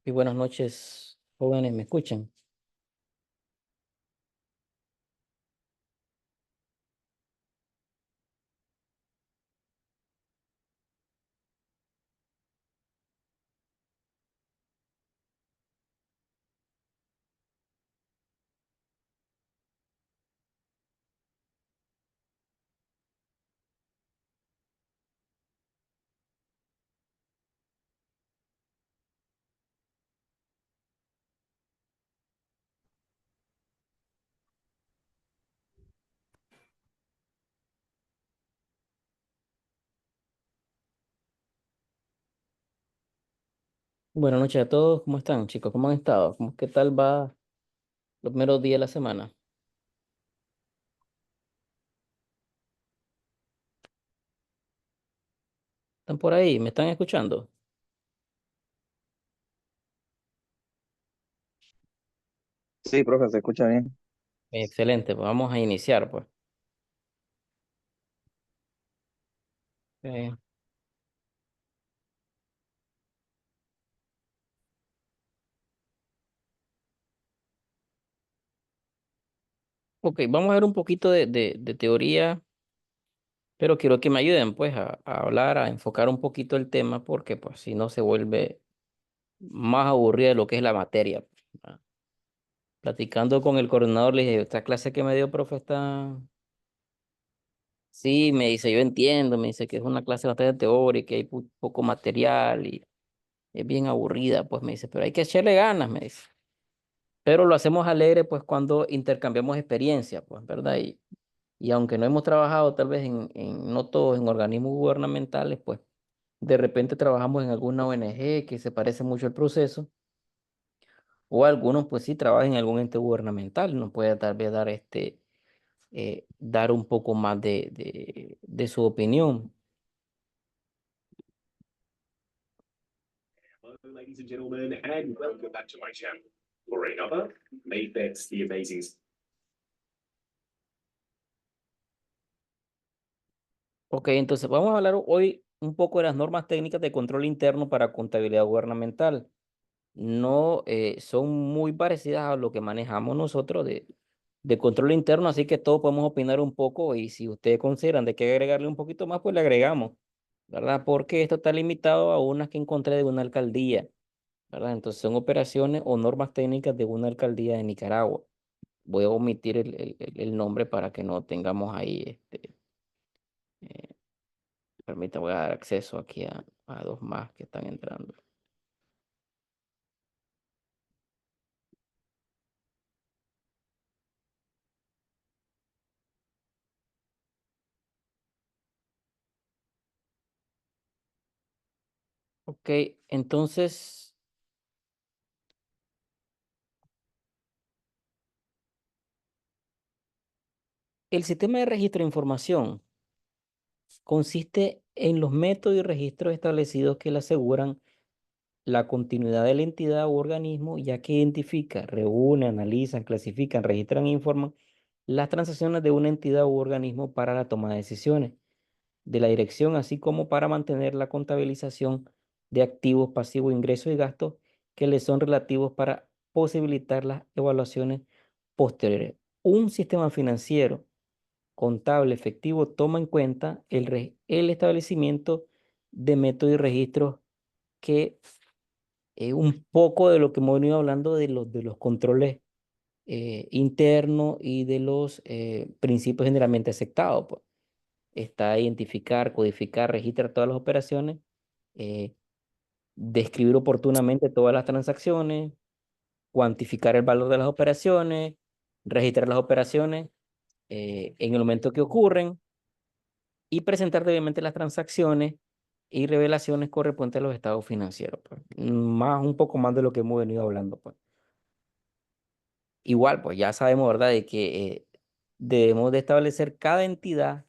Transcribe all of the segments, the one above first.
Y buenas noches, jóvenes, ¿me escuchan? Buenas noches a todos, ¿cómo están, chicos? ¿Cómo han estado? ¿Qué tal va los primeros días de la semana? ¿Están por ahí? ¿Me están escuchando? Sí, profe, se escucha bien. Excelente, pues vamos a iniciar, pues. Eh, ok, vamos a ver un poquito de teoría, pero quiero que me ayuden, pues, a hablar, a enfocar un poquito el tema, porque, pues, si no se vuelve más aburrida de lo que es la materia, pues, ¿verdad? Platicando con el coordinador, le dije, esta clase que me dio, profe, está. Sí, me dice, yo entiendo, me dice que es una clase bastante teórica, hay poco material y es bien aburrida, pues me dice, pero hay que echarle ganas, me dice. Pero lo hacemos alegre, pues cuando intercambiamos experiencia, pues, ¿verdad? Y aunque no hemos trabajado tal vez no todos en organismos gubernamentales, pues de repente trabajamos en alguna ONG que se parece mucho al proceso, o algunos pues sí trabajan en algún ente gubernamental, nos puede tal vez dar dar un poco más de su opinión. Hello, ladies and gentlemen, and welcome back to my channel for another Mapex the Amazing. Ok, entonces vamos a hablar hoy un poco de las normas técnicas de control interno para contabilidad gubernamental. No son muy parecidas a lo que manejamos nosotros de control interno, así que todos podemos opinar un poco y si ustedes consideran de que agregarle un poquito más, pues le agregamos, ¿verdad? Porque esto está limitado a unas que encontré de una alcaldía, ¿verdad? Entonces son operaciones o normas técnicas de una alcaldía de Nicaragua. Voy a omitir el nombre para que no tengamos ahí eh, permita, voy a dar acceso aquí a dos más que están entrando. Ok, entonces el sistema de registro de información consiste en los métodos y registros establecidos que le aseguran la continuidad de la entidad u organismo, ya que identifica, reúne, analizan, clasifican, registran e informan las transacciones de una entidad u organismo para la toma de decisiones de la dirección, así como para mantener la contabilización de activos, pasivos, ingresos y gastos que le son relativos para posibilitar las evaluaciones posteriores. Un sistema financiero contable efectivo toma en cuenta el establecimiento de métodos y registros que un poco de lo que hemos venido hablando de los controles internos y de los principios generalmente aceptados, pues. Está identificar, codificar, registrar todas las operaciones, eh, describir oportunamente todas las transacciones, cuantificar el valor de las operaciones, registrar las operaciones en el momento que ocurren y presentar debidamente las transacciones y revelaciones correspondientes a los estados financieros, pues. Un poco más de lo que hemos venido hablando, pues. Igual, pues ya sabemos, ¿verdad?, de que debemos de establecer cada entidad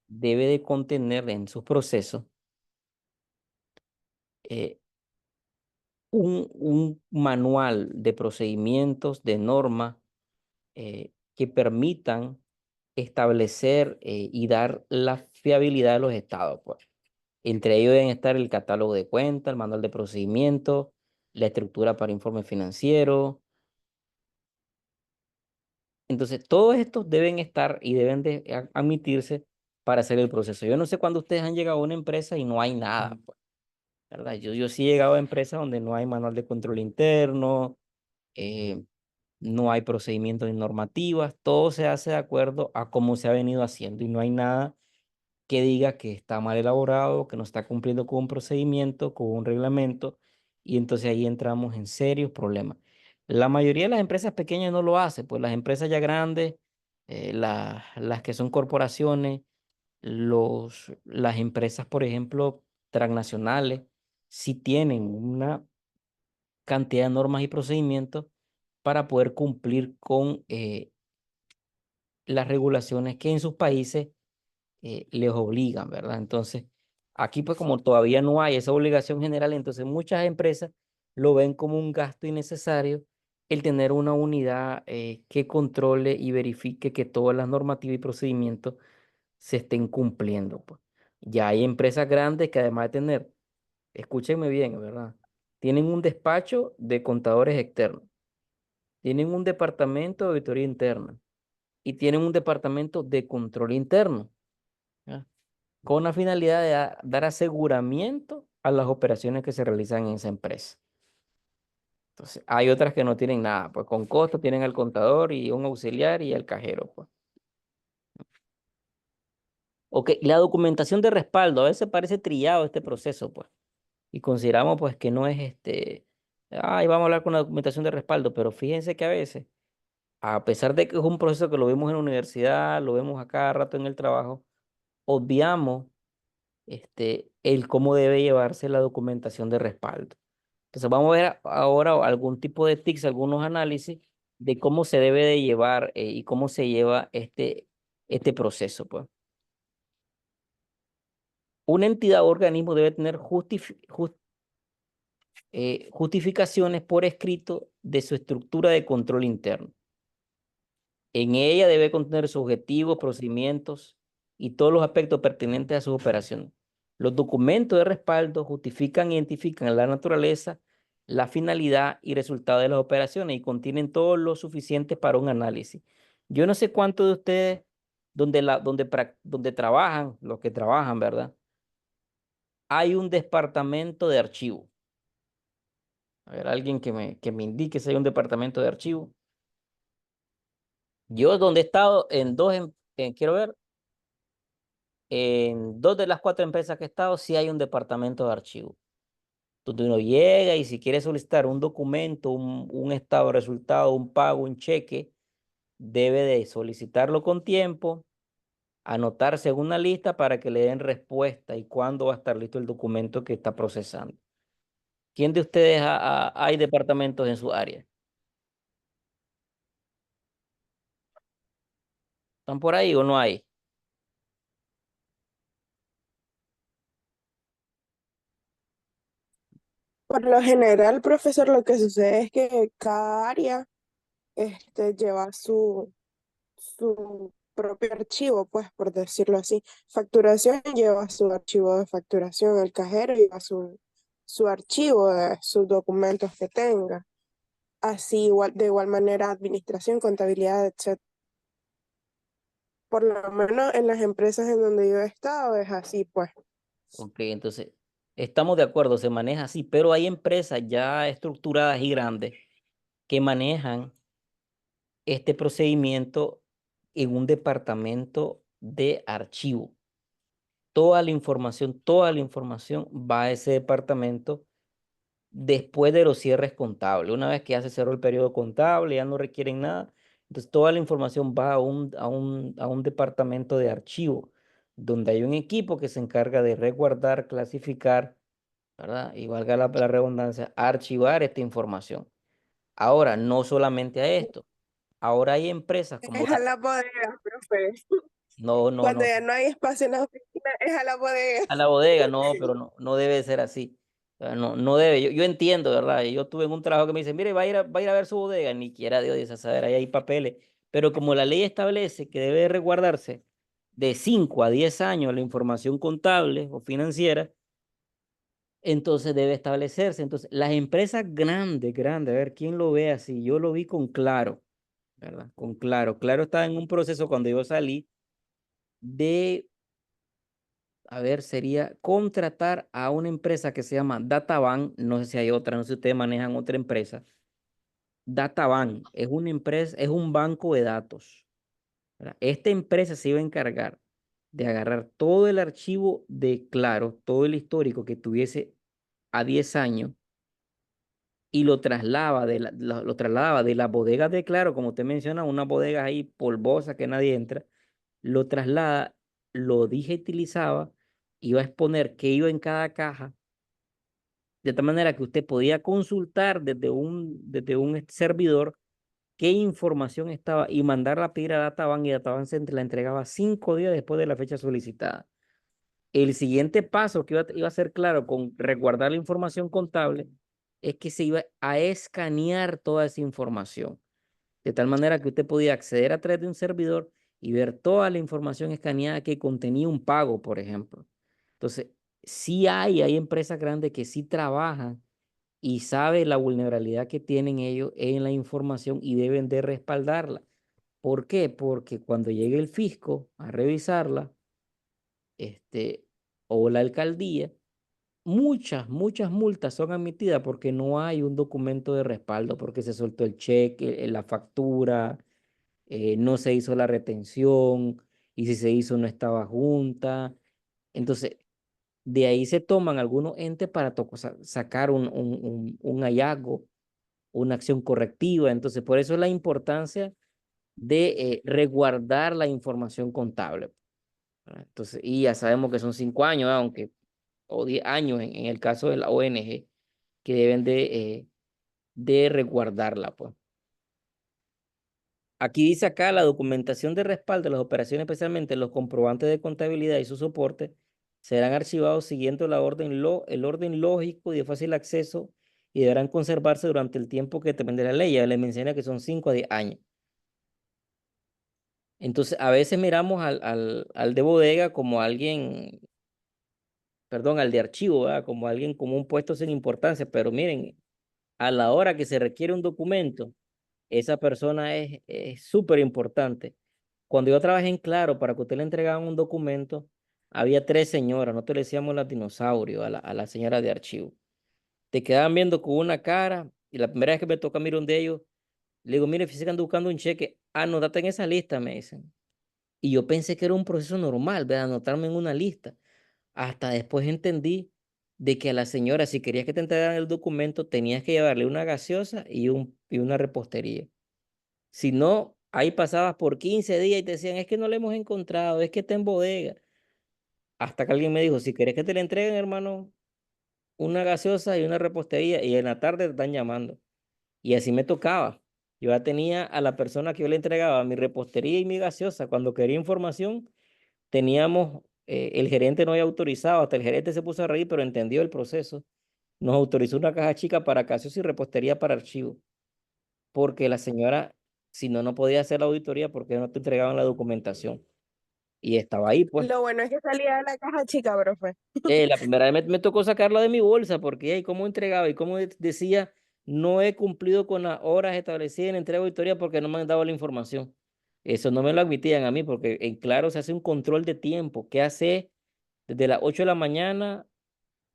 debe de contener en sus procesos eh, un manual de procedimientos, de normas que permitan establecer y dar la fiabilidad de los estados, pues. Entre ellos deben estar el catálogo de cuentas, el manual de procedimientos, la estructura para informe financiero. Entonces, todos estos deben estar y deben de admitirse para hacer el proceso. Yo no sé cuándo ustedes han llegado a una empresa y no hay nada, pues, ¿verdad? Yo sí he llegado a empresas donde no hay manual de control interno, eh, no hay procedimientos ni normativas, todo se hace de acuerdo a cómo se ha venido haciendo y no hay nada que diga que está mal elaborado, que no está cumpliendo con un procedimiento, con un reglamento, y entonces ahí entramos en serios problemas. La mayoría de las empresas pequeñas no lo hace, pues las empresas ya grandes, las que son corporaciones, las empresas, por ejemplo, transnacionales, sí tienen una cantidad de normas y procedimientos para poder cumplir con las regulaciones que en sus países les obligan, ¿verdad? Entonces, aquí pues como todavía no hay esa obligación general, entonces muchas empresas lo ven como un gasto innecesario el tener una unidad que controle y verifique que todas las normativas y procedimientos se estén cumpliendo, pues. Ya hay empresas grandes que además de tener, escúchenme bien, ¿verdad? Tienen un despacho de contadores externos, tienen un departamento de auditoría interna y tienen un departamento de control interno, ¿ya? Con la finalidad de dar aseguramiento a las operaciones que se realizan en esa empresa. Entonces, hay otras que no tienen nada, pues con costo tienen al contador y un auxiliar y el cajero, pues. Ok, la documentación de respaldo, a veces parece trillado este proceso, pues, y consideramos, pues, que no es ay, vamos a hablar con la documentación de respaldo, pero fíjense que a veces, a pesar de que es un proceso que lo vemos en la universidad, lo vemos a cada rato en el trabajo, obviamos el cómo debe llevarse la documentación de respaldo. Entonces vamos a ver ahora algún tipo de tics, algunos análisis de cómo se debe de llevar y cómo se lleva este proceso, pues. Una entidad o organismo debe tener justificaciones por escrito de su estructura de control interno. En ella debe contener sus objetivos, procedimientos y todos los aspectos pertinentes a sus operaciones. Los documentos de respaldo justifican e identifican la naturaleza, la finalidad y resultado de las operaciones y contienen todo lo suficiente para un análisis. Yo no sé cuántos de ustedes, donde trabajan, los que trabajan, ¿verdad? Hay un departamento de archivo. A ver, alguien que me indique si hay un departamento de archivo. Yo donde he estado en dos, quiero ver, en dos de las cuatro empresas que he estado, sí hay un departamento de archivo, donde uno llega y si quiere solicitar un documento, un estado de resultado, un pago, un cheque, debe de solicitarlo con tiempo, anotarse en una lista para que le den respuesta y cuándo va a estar listo el documento que está procesando. ¿Quién de ustedes hay departamentos en su área? ¿Están por ahí o no hay? Por lo general, profesor, lo que sucede es que cada área lleva su propio archivo, pues, por decirlo así. Facturación lleva su archivo de facturación, el cajero lleva su archivo de sus documentos que tenga. Así, de igual manera, administración, contabilidad, etc. Por lo menos en las empresas en donde yo he estado es así, pues. Ok, entonces estamos de acuerdo, se maneja así, pero hay empresas ya estructuradas y grandes que manejan este procedimiento en un departamento de archivo. Toda la información va a ese departamento después de los cierres contables. Una vez que ya se cerró el periodo contable, ya no requieren nada. Entonces, toda la información va a un departamento de archivo, donde hay un equipo que se encarga de resguardar, clasificar, ¿verdad? Y valga la redundancia, archivar esta información. Ahora, no solamente a esto. Ahora hay empresas como Es a la bodega, profe. no, no, Cuando no. ya no hay espacio en la oficina, es a la bodega. A la bodega, no, pero no debe ser así. O sea, no debe. Yo entiendo, ¿verdad? Yo tuve en un trabajo que me dice, mire, va a ir a ver su bodega, ni quiera Dios dice, saber, ahí hay papeles. Pero como la ley establece que debe resguardarse de 5 a 10 años la información contable o financiera, entonces debe establecerse. Entonces, las empresas grandes, grandes, a ver quién lo ve así. Yo lo vi con Claro, ¿verdad? Con Claro. Claro estaba en un proceso cuando yo salí de, a ver, sería contratar a una empresa que se llama Databan. No sé si hay otra, no sé si ustedes manejan otra empresa. Databan es una empresa, es un banco de datos, ¿verdad? Esta empresa se iba a encargar de agarrar todo el archivo de Claro, todo el histórico que tuviese a 10 años y lo trasladaba lo trasladaba de la bodega de Claro, como usted menciona, una bodega ahí polvosa que nadie entra, lo traslada, lo digitalizaba, iba a exponer qué iba en cada caja, de tal manera que usted podía consultar desde un servidor qué información estaba y mandarla a pedir a Databank y Databank se la entregaba 5 días después de la fecha solicitada. El siguiente paso que iba a ser claro con resguardar la información contable es que se iba a escanear toda esa información, de tal manera que usted podía acceder a través de un servidor y ver toda la información escaneada que contenía un pago, por ejemplo. Entonces, sí hay empresas grandes que sí trabajan y saben la vulnerabilidad que tienen ellos en la información y deben de respaldarla. ¿Por qué? Porque cuando llegue el fisco a revisarla, este, o la alcaldía, muchas multas son admitidas porque no hay un documento de respaldo, porque se soltó el cheque, la factura, no se hizo la retención, y si se hizo no estaba junta. Entonces, de ahí se toman algunos entes para sacar un hallazgo, una acción correctiva. Entonces, por eso es la importancia de resguardar la información contable, ¿verdad? Entonces, y ya sabemos que son 5 años, ¿verdad? Aunque, o 10 años en el caso de la ONG, que deben de resguardarla, pues. Aquí dice acá la documentación de respaldo de las operaciones, especialmente los comprobantes de contabilidad y su soporte, serán archivados siguiendo el orden lógico y de fácil acceso y deberán conservarse durante el tiempo que depende de la ley. Ya les menciona que son 5 a 10 años. Entonces, a veces miramos al de bodega como alguien, perdón, al de archivo, ¿verdad? Como alguien como un puesto sin importancia, pero miren, a la hora que se requiere un documento, esa persona es súper importante. Cuando yo trabajé en Claro, para que usted le entregaban un documento, había 3 señoras, nosotros le decíamos las dinosaurios a la señora de archivo. Te quedaban viendo con una cara, y la primera vez que me toca mirar un de ellos, le digo, mire, fíjese que ando buscando un cheque, anótate en esa lista, me dicen. Y yo pensé que era un proceso normal, ¿verdad? Anotarme en una lista. Hasta después entendí de que a la señora, si querías que te entregaran el documento, tenías que llevarle una gaseosa y una repostería. Si no, ahí pasabas por 15 días y te decían, es que no lo hemos encontrado, es que está en bodega. Hasta que alguien me dijo, si quieres que te le entreguen, hermano, una gaseosa y una repostería, y en la tarde te están llamando. Y así me tocaba. Yo ya tenía a la persona que yo le entregaba mi repostería y mi gaseosa. Cuando quería información, teníamos, el gerente no había autorizado, hasta el gerente se puso a reír, pero entendió el proceso. Nos autorizó una caja chica para gaseosa y repostería para archivo, porque la señora, si no, no podía hacer la auditoría porque no te entregaban la documentación. Y estaba ahí, pues. Lo bueno es que salía de la caja chica, profe. La primera vez me tocó sacarla de mi bolsa porque, ¿cómo entregaba? Y cómo decía, no he cumplido con las horas establecidas en entrega de auditoría porque no me han dado la información. Eso no me lo admitían a mí porque en Claro se hace un control de tiempo. ¿Qué hace desde las 8 de la mañana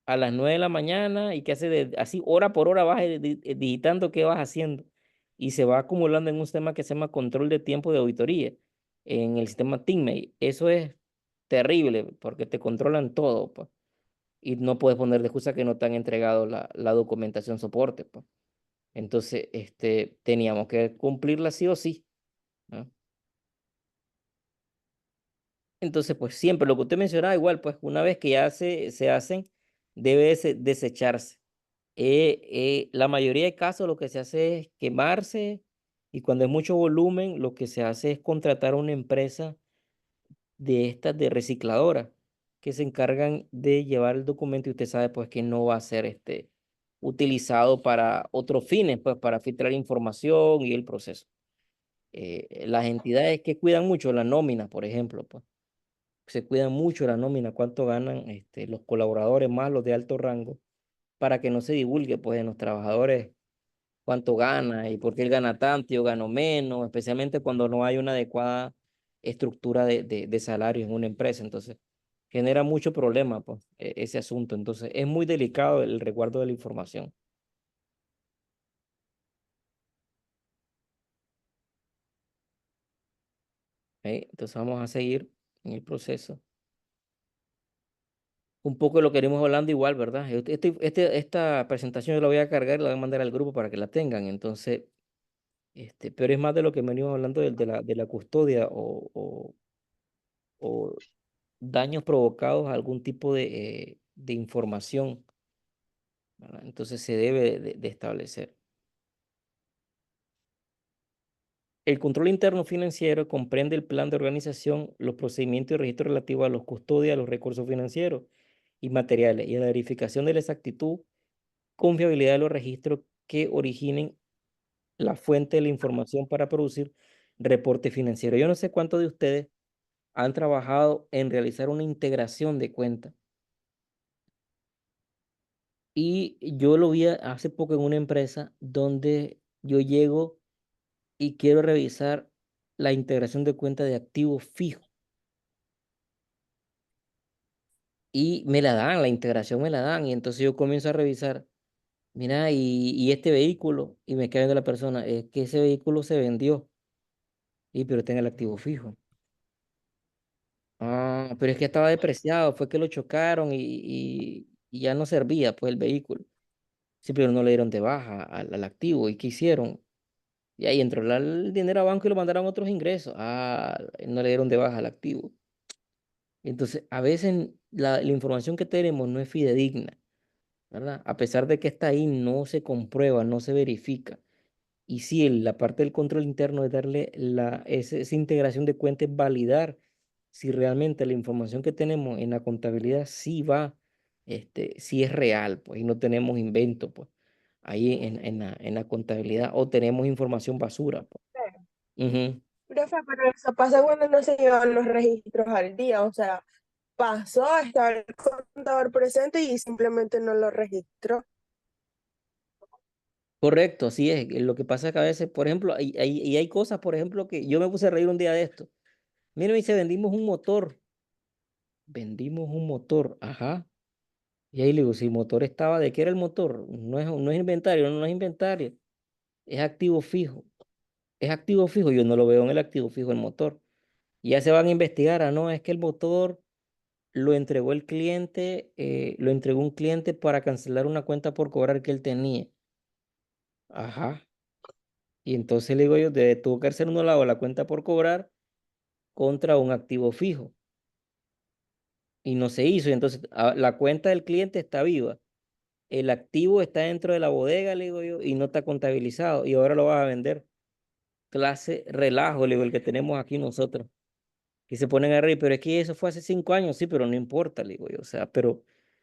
a las 9 de la mañana y qué hace así hora por hora vas digitando qué vas haciendo? Y se va acumulando en un sistema que se llama control de tiempo de auditoría en el sistema TeamMate. Eso es terrible porque te controlan todo, pues, y no puedes poner de excusa que no te han entregado la documentación soporte, pues. Entonces, teníamos que cumplirla sí o sí, ¿no? Entonces, pues siempre lo que usted mencionaba, igual, pues una vez que ya se hacen, debe desecharse. La mayoría de casos lo que se hace es quemarse y cuando es mucho volumen, lo que se hace es contratar a una empresa de estas de recicladora que se encargan de llevar el documento y usted sabe pues que no va a ser utilizado para otros fines, pues para filtrar información y el proceso. Las entidades que cuidan mucho la nómina, por ejemplo, pues se cuidan mucho la nómina, cuánto ganan los colaboradores más los de alto rango. para que no se divulgue, pues, en los trabajadores cuánto gana y por qué él gana tanto y yo gano menos, especialmente cuando no hay una adecuada estructura de salarios en una empresa. Entonces, genera mucho problema, pues, ese asunto. Entonces, es muy delicado el resguardo de la información. ¿Ok? Entonces, vamos a seguir en el proceso. Un poco de lo que venimos hablando igual, ¿verdad? Esta presentación yo la voy a cargar y la voy a mandar al grupo para que la tengan. Entonces, pero es más de lo que venimos hablando de la custodia o daños provocados a algún tipo de información, ¿verdad? Entonces se debe de establecer. El control interno financiero comprende el plan de organización, los procedimientos y registros relativos a los custodias, a los recursos financieros y materiales y a la verificación de la exactitud, confiabilidad de los registros que originen la fuente de la información para producir reporte financiero. Yo no sé cuántos de ustedes han trabajado en realizar una integración de cuentas. Y yo lo vi hace poco en una empresa donde yo llego y quiero revisar la integración de cuenta de activos fijos. Y me la dan, la integración me la dan. Y entonces yo comienzo a revisar, mira, y este vehículo, y me queda viendo la persona, es que ese vehículo se vendió, y pero está en el activo fijo. Ah, pero es que estaba depreciado, fue que lo chocaron y ya no servía pues el vehículo. Sí, pero no le dieron de baja al activo. ¿Y qué hicieron? Y ahí entró el dinero a banco y lo mandaron a otros ingresos. Ah, no le dieron de baja al activo. Entonces, a veces la información que tenemos no es fidedigna, ¿verdad? A pesar de que está ahí, no se comprueba, no se verifica. Y si la parte del control interno es darle esa integración de cuentas, validar si realmente la información que tenemos en la contabilidad sí va, sí es real, pues, y no tenemos invento, pues, ahí en la contabilidad, o tenemos información basura, pues. Ujú. Profe, pero eso pasa cuando no se llevan los registros al día, o sea, pasó, estaba el contador presente y simplemente no lo registró. Correcto, así es. Lo que pasa es que a veces, por ejemplo, hay cosas, por ejemplo, que yo me puse a reír un día de esto. Mira, me dice, vendimos un motor. Vendimos un motor, ajá. Y ahí le digo, si el motor estaba, ¿de qué era el motor? No es inventario, no es inventario. Es activo fijo. Es activo fijo, yo no lo veo en el activo fijo el motor. Y ya se van a investigar, no, es que el motor lo entregó el cliente, lo entregó un cliente para cancelar una cuenta por cobrar que él tenía. Ajá. Y entonces le digo yo, tuvo que hacer uno lado la cuenta por cobrar contra un activo fijo. Y no se hizo. Y entonces la cuenta del cliente está viva. El activo está dentro de la bodega, le digo yo, y no está contabilizado. Y ahora lo vas a vender. Clase relajo, le digo, el que tenemos aquí nosotros. Que se ponen a reír, pero es que eso fue hace 5 años, sí, pero no importa, le digo yo. O sea, pero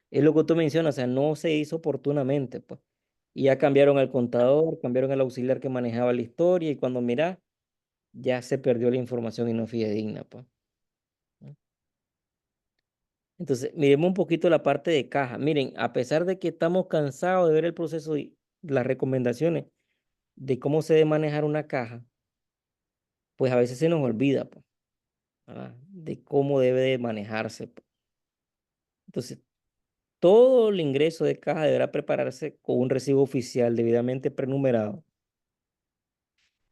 es lo que tú mencionas, o sea, no se hizo oportunamente, pues. Y ya cambiaron al contador, cambiaron al auxiliar que manejaba la historia, y cuando mira, ya se perdió la información y no es fidedigna, pues. ¿No? Entonces, miremos un poquito la parte de caja. Miren, a pesar de que estamos cansados de ver el proceso y las recomendaciones de cómo se debe manejar una caja, pues a veces se nos olvida, pues, ¿verdad? De cómo debe de manejarse, pues. Entonces, todo el ingreso de caja deberá prepararse con un recibo oficial debidamente prenumerado.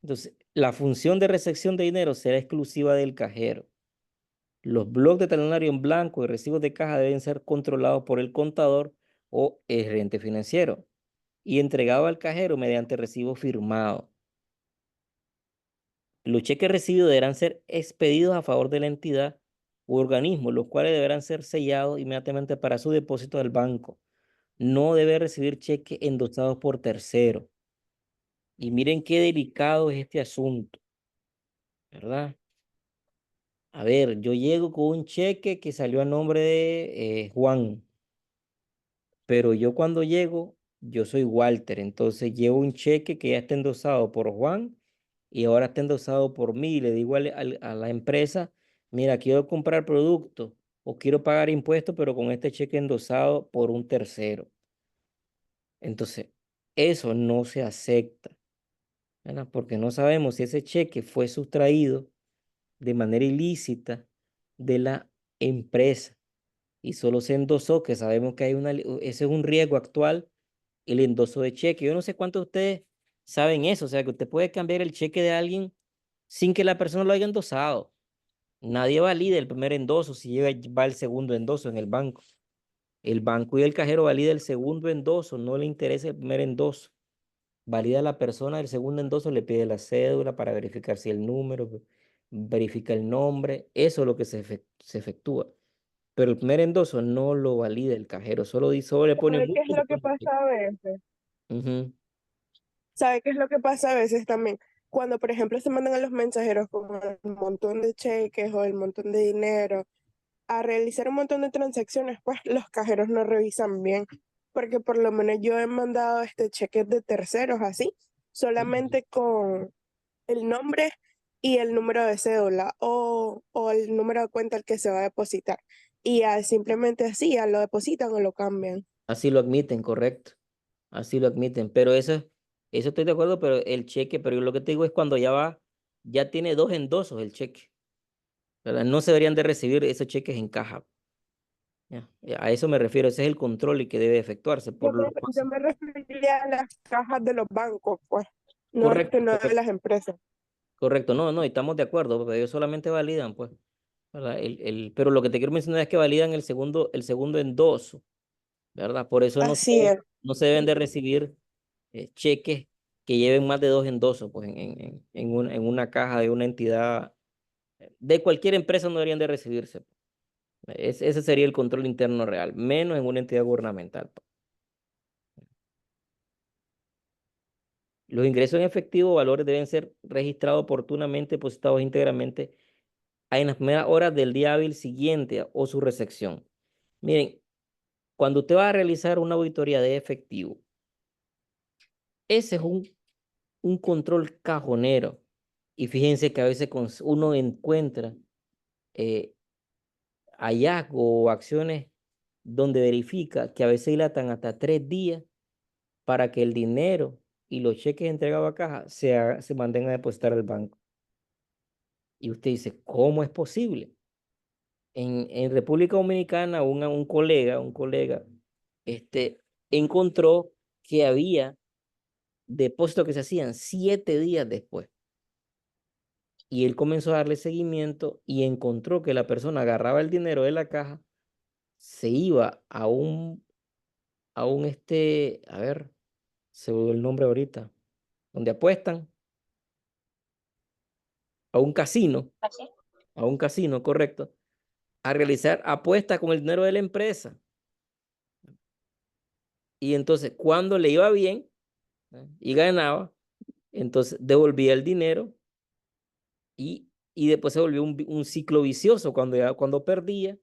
Entonces, la función de recepción de dinero será exclusiva del cajero. Los bloques de talonario en blanco y recibos de caja deben ser controlados por el contador o el gerente financiero y entregado al cajero mediante recibo firmado. Los cheques recibidos deberán ser expedidos a favor de la entidad u organismo, los cuales deberán ser sellados inmediatamente para su depósito del banco. No debe recibir cheques endosados por terceros. Y miren qué delicado es este asunto, ¿verdad? A ver, yo llego con un cheque que salió a nombre de Juan, pero yo cuando llego, yo soy Walter, entonces llevo un cheque que ya está endosado por Juan y ahora está endosado por mí. Le digo a la empresa, mira, quiero comprar productos o quiero pagar impuestos, pero con este cheque endosado por un tercero. Entonces, eso no se acepta, ¿verdad? Porque no sabemos si ese cheque fue sustraído de manera ilícita de la empresa y solo se endosó, que sabemos que hay ese es un riesgo actual, el endoso de cheque. Yo no sé cuántos de ustedes saben eso, o sea, que usted puede cambiar el cheque de alguien sin que la persona lo haya endosado. Nadie valida el primer endoso si va el segundo endoso en el banco. El banco y el cajero valida el segundo endoso, no le interesa el primer endoso. Valida la persona del segundo endoso, le pide la cédula para verificar si el número, verifica el nombre, eso es lo que se efectúa. Pero el primer endoso no lo valida el cajero, solo le pone ¿Sabe qué es mucho. lo que pasa a veces? Ujú. ¿Sabe qué es lo que pasa a veces también? Cuando, por ejemplo, se mandan a los mensajeros con el montón de cheques o el montón de dinero a realizar un montón de transacciones, pues los cajeros no revisan bien, porque por lo menos yo he mandado cheques de terceros así, Ujú. solamente con el nombre y el número de cédula o el número de cuenta al que se va a depositar. Y ya simplemente así, ya lo depositan o lo cambian. Así lo admiten, correcto. Así lo admiten. Pero eso estoy de acuerdo, pero el cheque, pero yo lo que te digo es cuando ya tiene dos endosos el cheque, ¿verdad? No se deberían de recibir esos cheques en caja. Ya, a eso me refiero, ese es el control y que debe efectuarse Yo por me, lo yo me refería a las cajas de los bancos, pues, no, correcto, no de correcto, las empresas. correcto. No, no, y estamos de acuerdo, pero ellos solamente validan, pues, ¿verdad? Pero lo que te quiero mencionar es que validan el segundo endoso, ¿verdad? Por eso Así es. no se deben de recibir cheques que lleven más de dos endosos, pues, en una caja de una entidad, de cualquier empresa no deberían de recibirse. Ese sería el control interno real, menos en una entidad gubernamental, pues. Los ingresos en efectivo o valores deben ser registrados oportunamente, depositados íntegramente en las primeras horas del día hábil siguiente o su recepción. Miren, cuando usted va a realizar una auditoría de efectivo, ese es un control cajonero. Y fíjense que a veces uno encuentra eh, hallazgos o acciones donde verifica que a veces dilatan hasta 3 días para que el dinero y los cheques entregados a caja se manden a depositar al banco. Y usted dice, ¿cómo es posible? En República Dominicana, un colega, este, encontró que había depósitos que se hacían 7 días después. Y él comenzó a darle seguimiento y encontró que la persona agarraba el dinero de la caja, se iba a ver, se me olvidó el nombre ahorita, donde apuestan, a un casino, correcto, a realizar apuestas con el dinero de la empresa. Y entonces, cuando le iba bien, y ganaba, entonces devolvía el dinero y después se volvió un ciclo vicioso cuando perdía,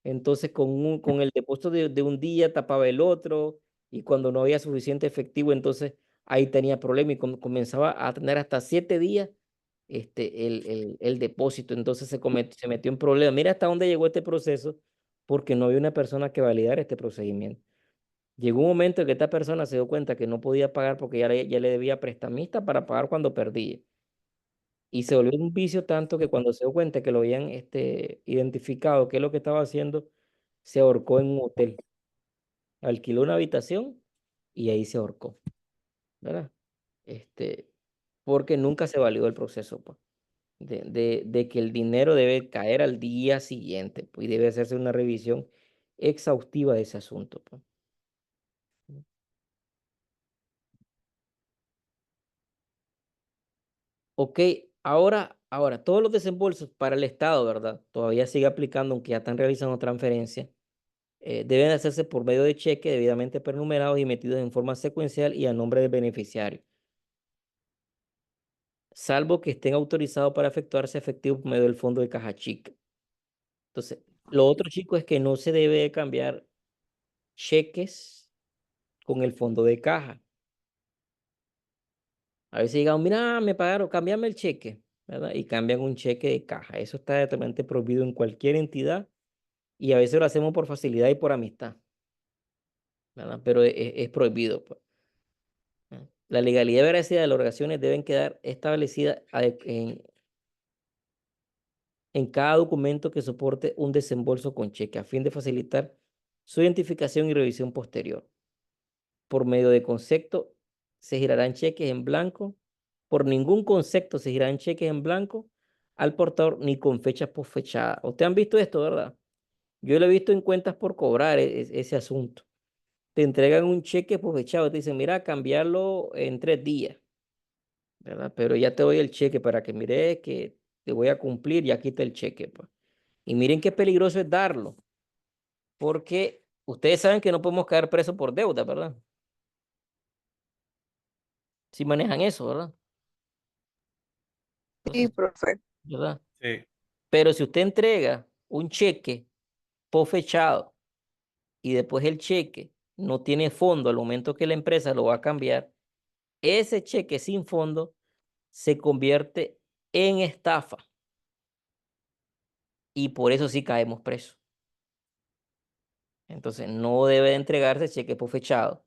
entonces con el depósito de un día tapaba el otro y cuando no había suficiente efectivo, entonces ahí tenía problema y comenzaba a tener hasta 7 días el depósito, entonces se metió en problemas. Mira hasta dónde llegó este proceso porque no había una persona que validara este procedimiento. Llegó un momento en que esta persona se dio cuenta que no podía pagar porque ya le debía prestamista para pagar cuando perdía. Y se volvió un vicio tanto que cuando se dio cuenta que lo habían identificado qué es lo que estaba haciendo, se ahorcó en un hotel. Alquiló una habitación y ahí se ahorcó, ¿verdad? Este, Porque nunca se validó el proceso, pues, de que el dinero debe caer al día siguiente, pues, y debe hacerse una revisión exhaustiva de ese asunto, pues. Ok, ahora, todos los desembolsos para el Estado, ¿verdad? Todavía sigue aplicando, aunque ya están realizando transferencias, deben hacerse por medio de cheque debidamente prenumerados y metidos en forma secuencial y a nombre del beneficiario, salvo que estén autorizados para efectuarse efectivo por medio del fondo de caja chica. Entonces, lo otro, chico, es que no se debe de cambiar cheques con el fondo de caja. A veces digan, mira, me pagaron, cámbiame el cheque, ¿verdad? Y cambian un cheque de caja. Eso está totalmente prohibido en cualquier entidad y a veces lo hacemos por facilidad y por amistad, ¿verdad? Pero es prohibido, pues. La legalidad y veracidad de las obligaciones deben quedar establecidas en cada documento que soporte un desembolso con cheque a fin de facilitar su identificación y revisión posterior. Por medio de concepto se girarán cheques en blanco. Por ningún concepto se girarán cheques en blanco al portador ni con fecha posfechada. Ustedes han visto esto, ¿verdad? Yo lo he visto en cuentas por cobrar ese asunto. Te entregan un cheque posfechado, te dicen, mira, cambiarlo en 3 días, ¿verdad? Pero ya te doy el cheque para que mire que te voy a cumplir, ya quita el cheque, pues. Y miren qué peligroso es darlo, porque ustedes saben que no podemos caer presos por deuda, ¿verdad? Si manejan eso, ¿verdad? Sí, Entonces, profe. ¿verdad? Sí. Pero si usted entrega un cheque fechado y después el cheque no tiene fondo al momento que la empresa lo va a cambiar, ese cheque sin fondo se convierte en estafa y por eso sí caemos presos. Entonces no debe de entregarse cheque fechado,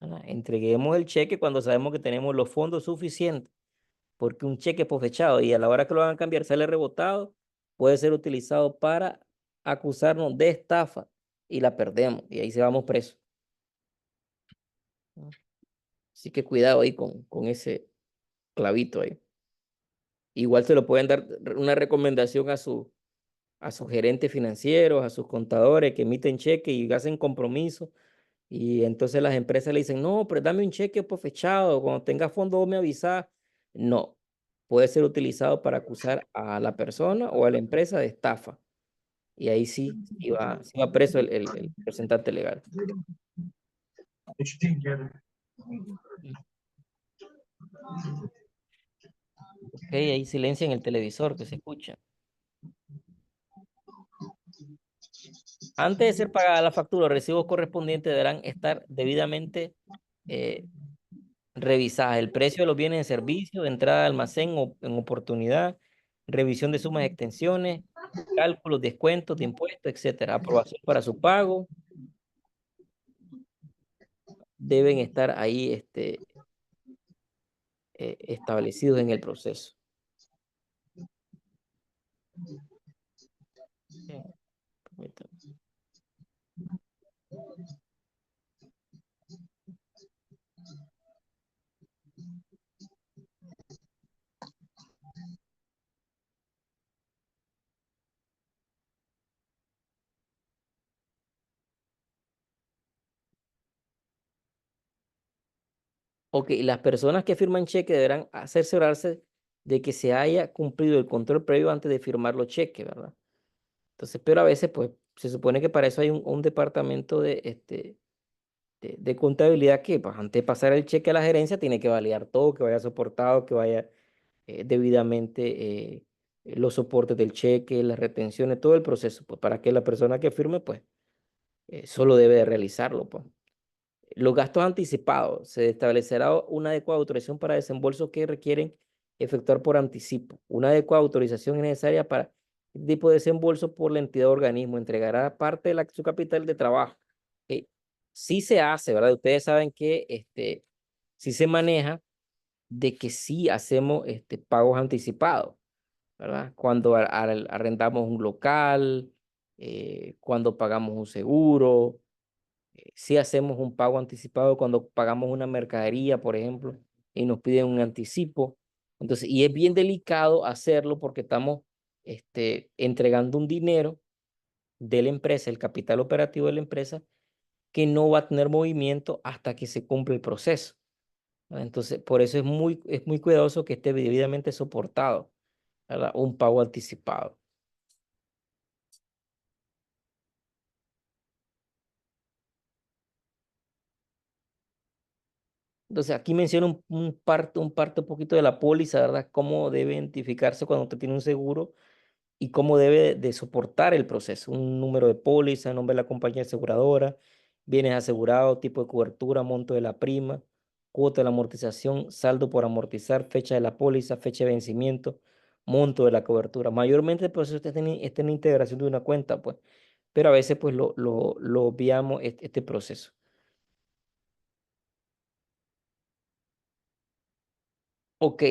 ¿verdad? Entreguemos el cheque cuando sabemos que tenemos los fondos suficientes, porque un cheque fechado y a la hora que lo van a cambiar sale rebotado, puede ser utilizado para acusarnos de estafa y la perdemos y ahí se vamos presos. Así que cuidado ahí con ese clavito ahí. Igual se lo pueden dar una recomendación a sus gerentes financieros, a sus contadores que emiten cheques y hacen compromiso. Y entonces las empresas le dicen, no, pero dame un cheque por fechado, cuando tenga fondo vos me avisás. No, puede ser utilizado para acusar a la persona o a la empresa de estafa. Y ahí sí va preso el representante legal. Ok, ahí silencio en el televisor que se escucha. Antes de ser pagada la factura, los recibos correspondientes deberán estar debidamente revisadas. El precio de los bienes de servicio, de entrada de almacén o en oportunidad, revisión de sumas y extensiones, cálculos, descuentos de impuestos, etcétera. Aprobación para su pago. Deben estar ahí establecidos en el proceso. Bien, permítame. Ok, las personas que firman cheque deberán cerciorarse de que se haya cumplido el control previo antes de firmar los cheques, ¿verdad? Entonces, pero a veces, pues, se supone que para eso hay un departamento de contabilidad que, pues, antes de pasar el cheque a la gerencia, tiene que validar todo, que vaya soportado, que vaya debidamente los soportes del cheque, las retenciones, todo el proceso, pues, para que la persona que firme, pues, solo debe de realizarlo, pues. Los gastos anticipados. Se establecerá una adecuada autorización para desembolsos que requieren efectuar por anticipo. Una adecuada autorización es necesaria para este tipo de desembolso por la entidad o organismo. Entregará parte de su capital de trabajo. Sí se hace, ¿verdad? Ustedes saben que sí se maneja de que sí hacemos pagos anticipados, ¿verdad? Cuando arrendamos un local, cuando pagamos un seguro, si hacemos un pago anticipado cuando pagamos una mercadería, por ejemplo, y nos piden un anticipo. Entonces, y es bien delicado hacerlo porque estamos entregando un dinero de la empresa, el capital operativo de la empresa, que no va a tener movimiento hasta que se cumpla el proceso, ¿verdad? Entonces, por eso es muy cuidadoso que esté debidamente soportado, ¿verdad? Un pago anticipado. Entonces, aquí menciona un parte un poquito de la póliza, ¿verdad? Cómo debe identificarse cuando usted tiene un seguro y cómo debe de soportar el proceso. Un número de póliza, nombre de la compañía aseguradora, bienes asegurados, tipo de cobertura, monto de la prima, cuota de la amortización, saldo por amortizar, fecha de la póliza, fecha de vencimiento, monto de la cobertura. Mayormente el proceso está en la integración de una cuenta, pues, pero a veces pues lo obviamos este proceso. Ok,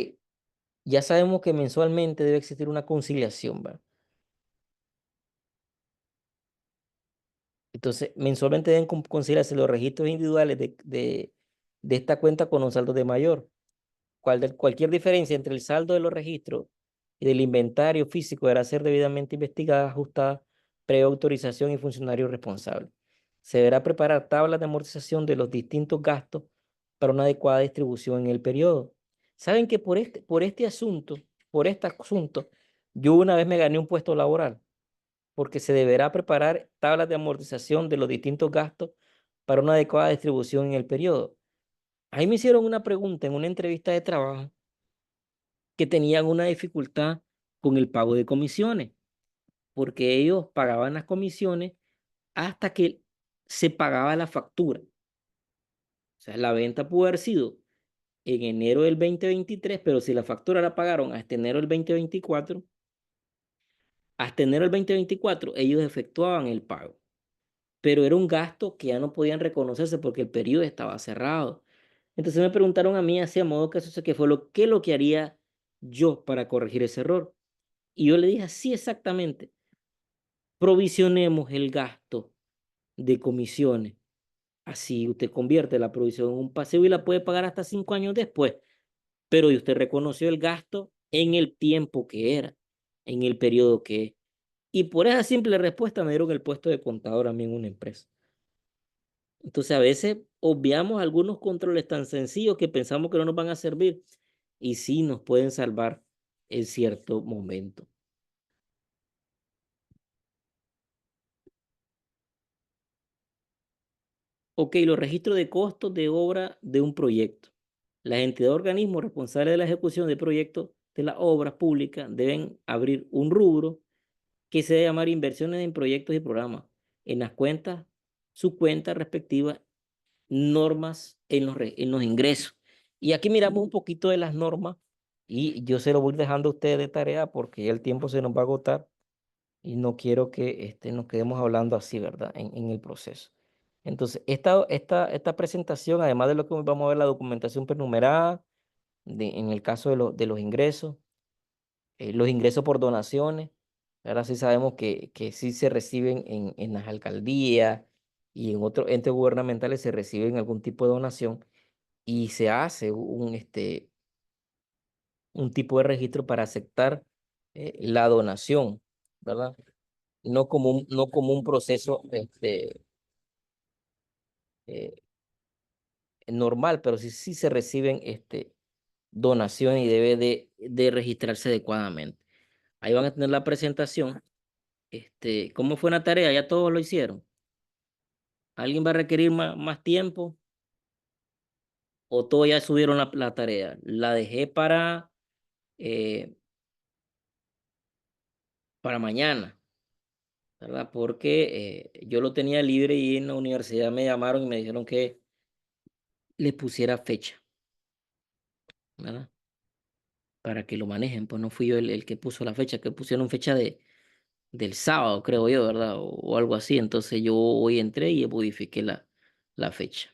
ya sabemos que mensualmente debe existir una conciliación, ¿verdad? Entonces, mensualmente deben conciliarse los registros individuales de esta cuenta con un saldo de mayor. Cualquier diferencia entre el saldo de los registros y del inventario físico deberá ser debidamente investigada, ajustada, previa autorización y funcionario responsable. Se deberá preparar tablas de amortización de los distintos gastos para una adecuada distribución en el periodo. Saben que por este asunto, yo una vez me gané un puesto laboral, porque se deberá preparar tablas de amortización de los distintos gastos para una adecuada distribución en el periodo. Ahí me hicieron una pregunta en una entrevista de trabajo que tenían una dificultad con el pago de comisiones, porque ellos pagaban las comisiones hasta que se pagaba la factura. O sea, la venta pudo haber sido en enero del 2023, pero si la factura la pagaron hasta enero del 2024, hasta enero del 2024 ellos efectuaban el pago, pero era un gasto que ya no podían reconocerse porque el periodo estaba cerrado. Entonces me preguntaron a mí, hacía modo que eso que fue lo que haría yo para corregir ese error. Y yo le dije, sí, exactamente, provisionemos el gasto de comisiones. Así usted convierte la provisión en un pasivo y la puede pagar hasta 5 años después. Pero usted reconoció el gasto en el tiempo que era, en el periodo que es. Y por esa simple respuesta me dieron el puesto de contador a mí en una empresa. Entonces a veces obviamos algunos controles tan sencillos que pensamos que no nos van a servir y sí nos pueden salvar en cierto momento. Ok, los registros de costos de obra de un proyecto. Las entidades o organismos responsables de la ejecución de proyectos de las obras públicas deben abrir un rubro que se debe llamar inversiones en proyectos y programas en las cuentas, su cuenta respectiva, normas en los ingresos. Y aquí miramos un poquito de las normas y yo se lo voy dejando a ustedes de tarea porque ya el tiempo se nos va a agotar y no quiero que nos quedemos hablando así, ¿verdad? En el proceso. Entonces, esta presentación, además de lo que vamos a ver, la documentación prenumerada, en el caso de los ingresos por donaciones, ahora sí sabemos que sí se reciben en las alcaldías y en otros entes gubernamentales se reciben algún tipo de donación y se hace un tipo de registro para aceptar la donación, ¿verdad? No como un proceso eh, normal, pero sí se reciben donaciones y debe de registrarse adecuadamente. Ahí van a tener la presentación. ¿Cómo fue la tarea? ¿Ya todos lo hicieron? ¿Alguien va a requerir más tiempo? ¿O todos ya subieron la tarea? La dejé para mañana, ¿verdad? Porque yo lo tenía libre y en la universidad me llamaron y me dijeron que le pusiera fecha, ¿verdad? Para que lo manejen. Pues no fui yo el que puso la fecha, que pusieron fecha del sábado, creo yo, ¿verdad? O algo así. Entonces yo hoy entré y modifiqué la fecha.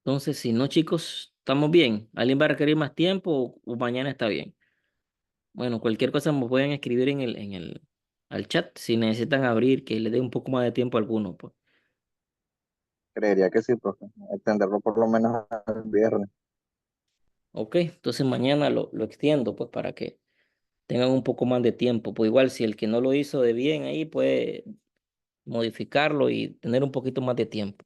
Entonces, si no, chicos, estamos bien. ¿Alguien va a requerir más tiempo o mañana está bien? Bueno, cualquier cosa me pueden escribir al chat si necesitan abrir, que le dé un poco más de tiempo a alguno, pues. Creería que sí, profe. Extenderlo por lo menos al viernes. Ok, entonces mañana lo extiendo, pues, para que tengan un poco más de tiempo. Pues igual, si el que no lo hizo de bien ahí, puede modificarlo y tener un poquito más de tiempo.